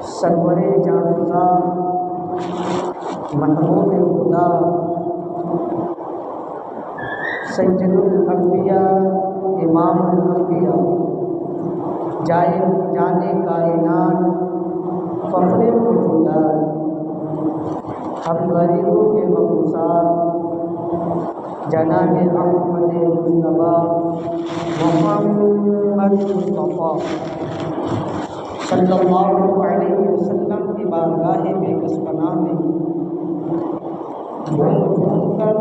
سرور جانفزا محبوب خدا سید الانبیاء امام الانبیاء جائے جانے کائنات فخر موجودات ہم غریبوں کے مبعوثات جناب احمد مصطفیٰ محمد مصطفیٰ صلی اللہ علیہ وسلم کی بارگاہ بے کس پناہ میں گھوم گھوم کر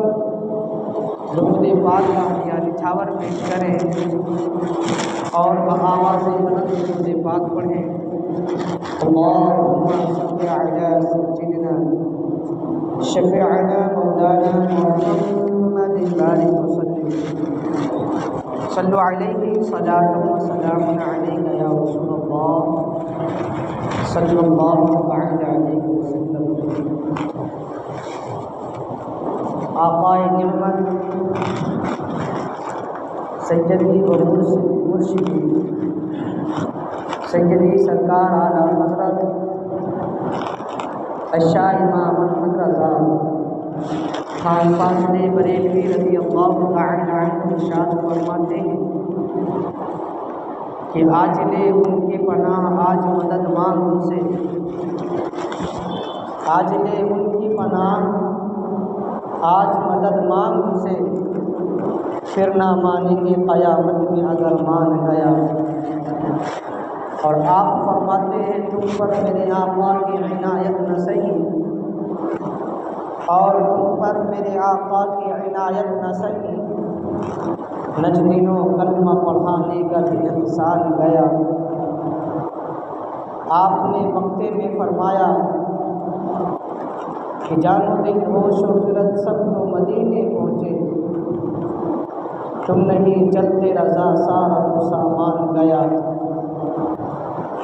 درود پاک کا یا نچھاور پیش کریں اور بآواز بلند درود پاک پڑھیں۔ اللہم صل علی سیدنا شفیعنا مولانا محمد بارک وسلم صلوا علیہ صلاۃ و سلام علیک یا رسول اللہ صلی اللہ تعالی علیہ وسلم۔ آقائے نعمت سیدی و مرشدی سیدی سرکار اعلیٰ حضرت الشاہ امام احمد رضا خان فاضل بریلوی رضی اللہ تعالی عنہ ارشاد فرماتے ہیں کہ آج لے ان کی پناہ آج مدد مانگ ان سے، آج لے ان کی پناہ آج مدد مانگ ان سے، پھر نہ مانیں گے قیامت میں اگر مان گیا۔ اور آپ فرماتے ہیں تم پر میرے آقا کی عنایت نہ سہی، اور تم پر میرے آقا کی عنایت نہ سہی، نجدینوں کلمہ پڑھانے کا بھی احسان گیا۔ آپ نے مکے میں فرمایا کہ جان و دل ہوش و خرد سب تو مدینے پہنچے، تم نہیں چلتے رضا سارا تو سامان گیا۔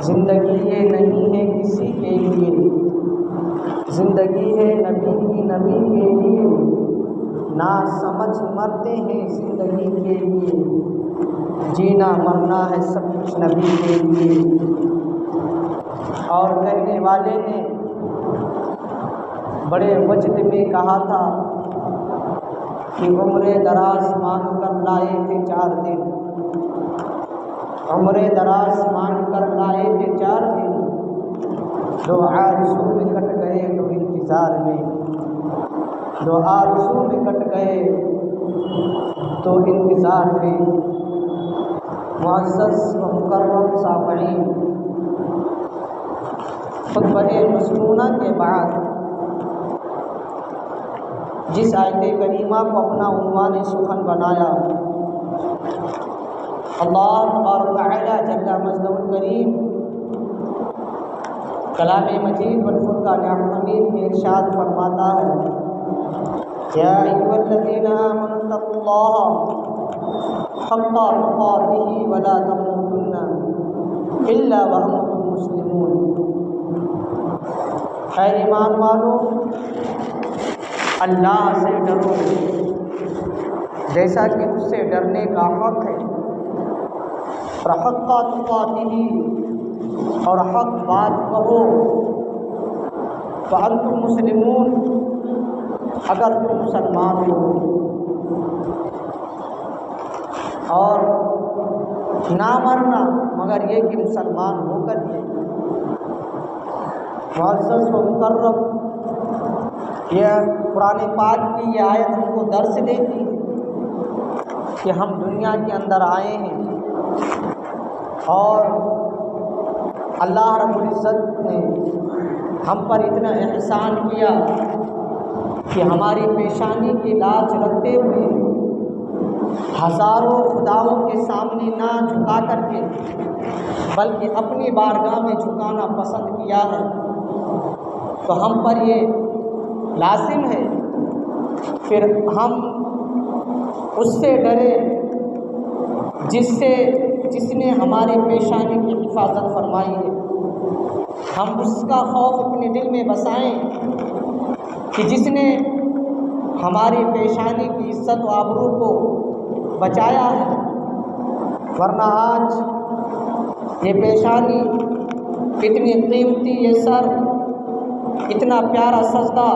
زندگی یہ نہیں ہے کسی کے لیے، زندگی ہے نبی کی نبی کے لیے، نا سمجھ مرتے ہیں زندگی کے لیے، جینا مرنا ہے سب کچھ نبی کے لیے۔ اور کہنے والے نے بڑے وجد میں کہا تھا کہ عمر دراز مانگ کر لائے تھے 4 دن، عمر دراز مانگ کر لائے تھے 4 دن، دو آرزو میں کٹ گئے تو انتظار میں، دو آرزو میں کٹ گئے تو انتظار میں۔ معزز و مکرم سامعین، خطبہ مسنونہ کے بعد جس آیت کریمہ کو اپنا عنوان سخن بنایا، اللہ تبارک و تعالی جل مجدہ الکریم کلام مجید والفرقان الحمید میں ارشاد فرماتا ہے، یا ایھا الذین آمنوا اتقوا اللہ حق تقاتہ ولا تموتن الا وانتم مسلمون۔ اے ایمان والو، اللہ سے ڈرو جیسا کہ اس سے ڈرنے کا حق ہے، اور حق تقاتہ اور حق بات کہو، فانتم مسلمون اگر تم مسلمان ہو، اور نہ مرنا مگر یہ کہ مسلمان ہو کر کے۔ معزز و مکرم، یہ قرآن پاک کی یہ آیت ہم کو درس دیتی ہے کہ ہم دنیا کے اندر آئے ہیں اور اللہ رب العزت نے ہم پر اتنا احسان کیا کہ ہماری پیشانی کی لاج رکھتے ہوئے ہزاروں خداؤں کے سامنے نہ جھکا کر کے بلکہ اپنی بارگاہ میں جھکانا پسند کیا ہے، تو ہم پر یہ لازم ہے پھر ہم اس سے ڈرے جس نے ہمارے پیشانی کی حفاظت فرمائی ہے، ہم اس کا خوف اپنے دل میں بسائیں کہ جس نے ہماری پیشانی کی عزت و آبرو کو بچایا ہے، ورنہ آج یہ پیشانی اتنی قیمتی یہ سر، اتنا پیارا سجدہ،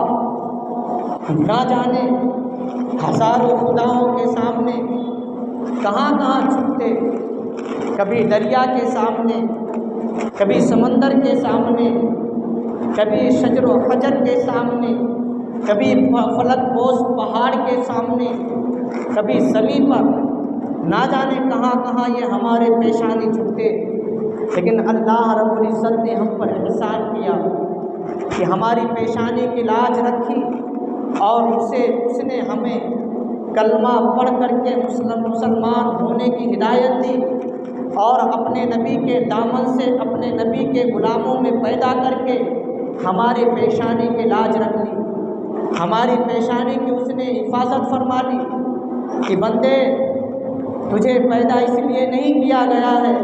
نہ جانے ہزاروں خداؤں کے سامنے کہاں کہاں جھکتے، کبھی دریا کے سامنے، کبھی سمندر کے سامنے، کبھی شجر و حجر کے سامنے، کبھی فلک بوس پہاڑ کے سامنے، کبھی زمین پر، نہ جانے کہاں کہاں یہ ہمارے پیشانی جھکتے۔ لیکن اللہ رب العزت نے ہم پر احسان کیا کہ ہماری پیشانی کی لاج رکھی، اور اس نے ہمیں کلمہ پڑھ کر کے مسلمان ہونے کی ہدایت دی، اور اپنے نبی کے دامن سے اپنے نبی کے غلاموں میں پیدا کر کے ہماری پیشانی کی لاج رکھ لی، ہماری پیشانی کی اس نے حفاظت فرما لی کہ بندے تجھے پیدا اس لیے نہیں کیا گیا ہے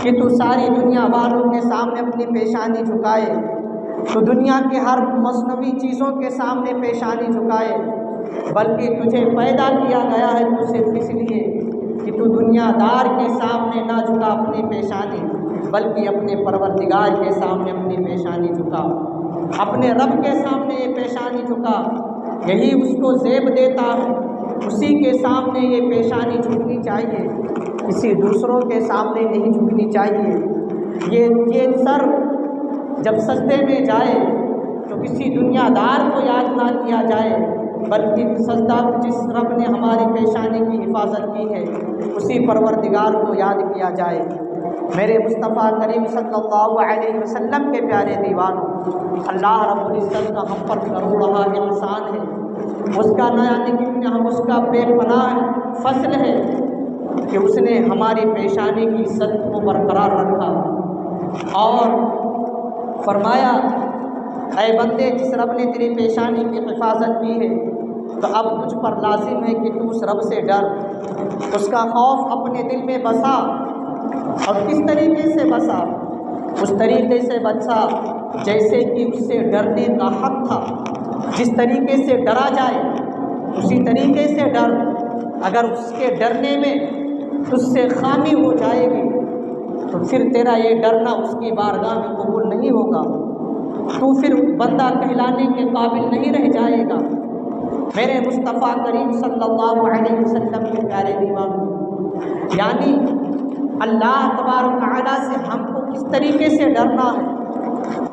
کہ تو ساری دنیا والوں کے سامنے اپنی پیشانی جھکائے، تو دنیا کے ہر مصنوعی چیزوں کے سامنے پیشانی جھکائے، بلکہ تجھے پیدا کیا گیا ہے تو صرف اس لیے کہ تو دنیا دار کے سامنے نہ جھکا اپنی پیشانی، بلکہ اپنے پروردگار کے سامنے اپنی پیشانی جھکا، اپنے رب کے سامنے یہ پیشانی جھکا، یہی اس کو زیب دیتا ہے، اسی کے سامنے یہ پیشانی جھکنی چاہیے، کسی دوسروں کے سامنے نہیں جھکنی چاہیے۔ یہ سر جب سجدے میں جائے تو کسی دنیا دار کو یاد نہ کیا جائے، بلکہ سجدہ جس رب نے ہماری پیشانی کی حفاظت کی ہے اسی پروردگار کو یاد کیا جائے۔ میرے مصطفیٰ کریم صلی اللہ علیہ وسلم کے پیارے دیوانوں، اللہ رب العزت کا ہم پر کروڑہ احسان ہے، اس کا نہ جانے کتنے ہم اس کا بے پناہ فضل ہے کہ اس نے ہماری پیشانی کی عزت کو برقرار رکھا، اور فرمایا اے بندے جس رب نے تیری پیشانی کی حفاظت کی ہے تو اب تجھ پر لازم ہے کہ تو اس رب سے ڈر، اس کا خوف اپنے دل میں بسا، اور کس طریقے سے بسا؟ اس طریقے سے بسا جیسے کہ اس سے ڈرنے کا حق تھا، جس طریقے سے ڈرا جائے اسی طریقے سے ڈر، اگر اس کے ڈرنے میں تجھ سے خامی ہو جائے گی تو پھر تیرا یہ ڈرنا اس کی بارگاہ میں قبول نہیں ہوگا، تو پھر بندہ کہلانے کے قابل نہیں رہ جائے گا۔ میرے مصطفیٰ کریم صلی اللہ علیہ وسلم کے پیارے دیوانوں، یعنی اللہ تبارک و تعالیٰ سے ہم کو کس طریقے سے ڈرنا ہے،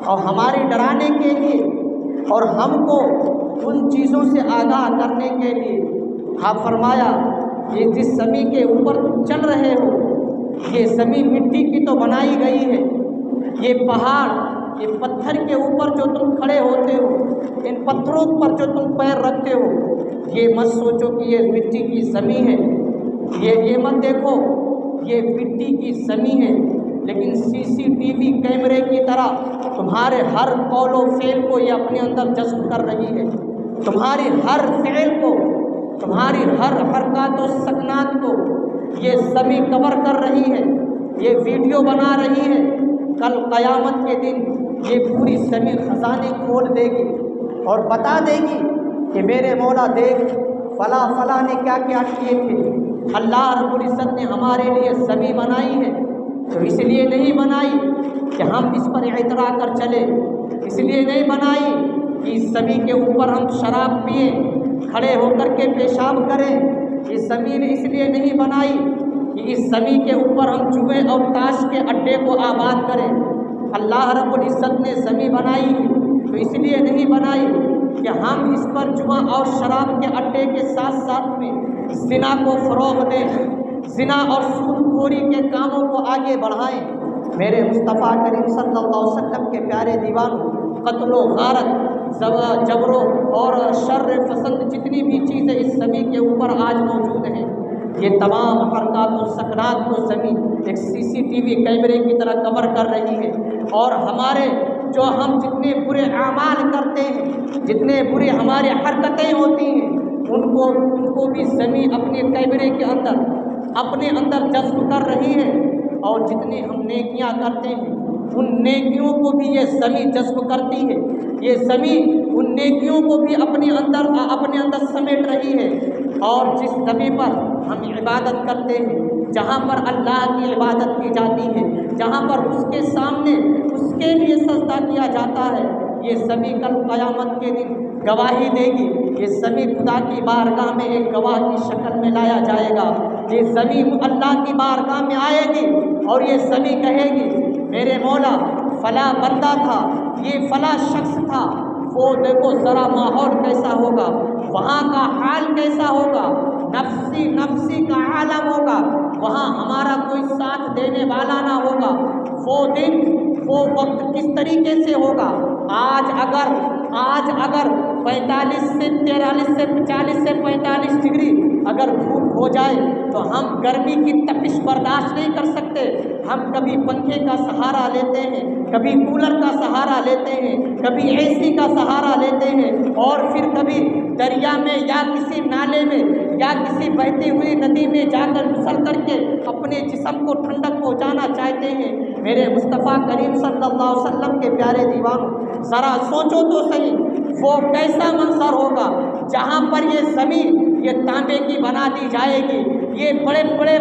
اور ہمارے ڈرانے کے لیے اور ہم کو ان چیزوں سے آگاہ کرنے کے لیے آپ فرمایا کہ جس زمین کے اوپر تم چل رہے ہو یہ زمین مٹی کی تو بنائی گئی ہے، یہ پہاڑ، یہ پتھر کے اوپر جو تم کھڑے ہوتے ہو، ان پتھروں پر جو تم پیر رکھتے ہو، یہ مت سوچو کہ یہ مٹی کی زمین ہے، یہ مت دیکھو یہ مٹی کی زمین ہے، لیکن CCTV کیمرے کی طرح تمہارے ہر قول و فعل کو یہ اپنے اندر جذب کر رہی ہے، تمہاری ہر فعل کو، تمہاری ہر حرکات و سکنات کو یہ زمین کور کر رہی ہے، یہ ویڈیو بنا رہی ہے۔ کل قیامت کے دن یہ پوری زمین خزانے کھول دے گی اور بتا دے گی کہ میرے مولا دیکھ فلاں فلاں نے کیا کیا کیے تھے۔ اللہ رب العزت نے ہمارے لیے زمین بنائی ہے تو اس لیے نہیں بنائی کہ ہم اس پر اعتراء کر چلے، اس لیے نہیں بنائی کہ اس زمین کے اوپر ہم شراب پئیں، کھڑے ہو کر کے پیشاب کریں، اس زمین اس لیے نہیں بنائی کہ اس زمین کے اوپر ہم جوئے اور تاش کے اڈے کو آباد کریں۔ اللہ رب العزت نے زمین بنائی تو اس لیے نہیں بنائی کہ ہم اس پر جوا اور شراب کے اڈے کے ساتھ ساتھ میں زنا کو فروغ دیں، زنا اور سود خوری کے کاموں کو آگے بڑھائیں۔ میرے مصطفیٰ کریم صلی اللہ علیہ وسلم کے پیارے دیوانوں، قتل و غارت، جبر اور شر پسند جتنی بھی چیزیں اس زمین کے اوپر آج موجود ہیں، یہ تمام حرکات و سکنات کو زمین ایک CCTV کیمرے کی طرح کور کر رہی ہے، اور ہمارے جو ہم جتنے برے اعمال کرتے ہیں، جتنے برے ہماری حرکتیں ہوتی ہیں، ان کو بھی زمین اپنے کیمرے کے اندر اپنے اندر جذب کر رہی ہے، اور جتنے ہم نیکیاں کرتے ہیں ان نیکیوں کو بھی یہ زمین جذب کرتی ہے، یہ زمین ان نیکیوں کو بھی اپنے اندر سمیٹ رہی ہے۔ اور جس زمین پر ہم عبادت کرتے ہیں، جہاں پر اللہ کی عبادت کی جاتی ہے، جہاں پر اس کے سامنے اس کے لیے سجدہ کیا جاتا ہے، یہ زمین کل قیامت کے دن گواہی دے گی۔ یہ زمین خدا کی بارگاہ میں ایک گواہ کی شکل میں لایا جائے گا۔ یہ زمین اللہ کی بارگاہ میں آئے گی اور یہ زمین کہے گی میرے مولا فلاں بندہ تھا، یہ فلاں شخص تھا، وہ دیکھو ذرا ماحول کیسا ہوگا، وہاں کا حال کیسا ہوگا، نفسی نفسی کا عالم ہوگا، وہاں ہمارا کوئی ساتھ دینے والا نہ ہوگا۔ وہ دن وہ وقت کس طریقے سے ہوگا؟ آج اگر 45 سے 43 سے 40 سے 45 ڈگری اگر دھوپ ہو جائے تو ہم گرمی کی تپش برداشت نہیں کر سکتے۔ ہم کبھی پنکھے کا سہارا لیتے ہیں، کبھی کولر کا سہارا لیتے ہیں، کبھی اے سی کا سہارا لیتے ہیں، اور پھر کبھی دریا میں یا کسی نالے میں یا کسی بہتی ہوئی ندی میں جا کر پھسل کر کے اپنے جسم کو ٹھنڈک پہنچانا چاہتے ہیں۔ میرے مصطفیٰ کریم صلی اللہ علیہ وسلم کے پیارے دیوانوں، ذرا سوچو تو صحیح وہ کیسا منظر ہوگا جہاں پر یہ زمین یہ تانبے کی بنا دی جائے گی، یہ بڑے بڑے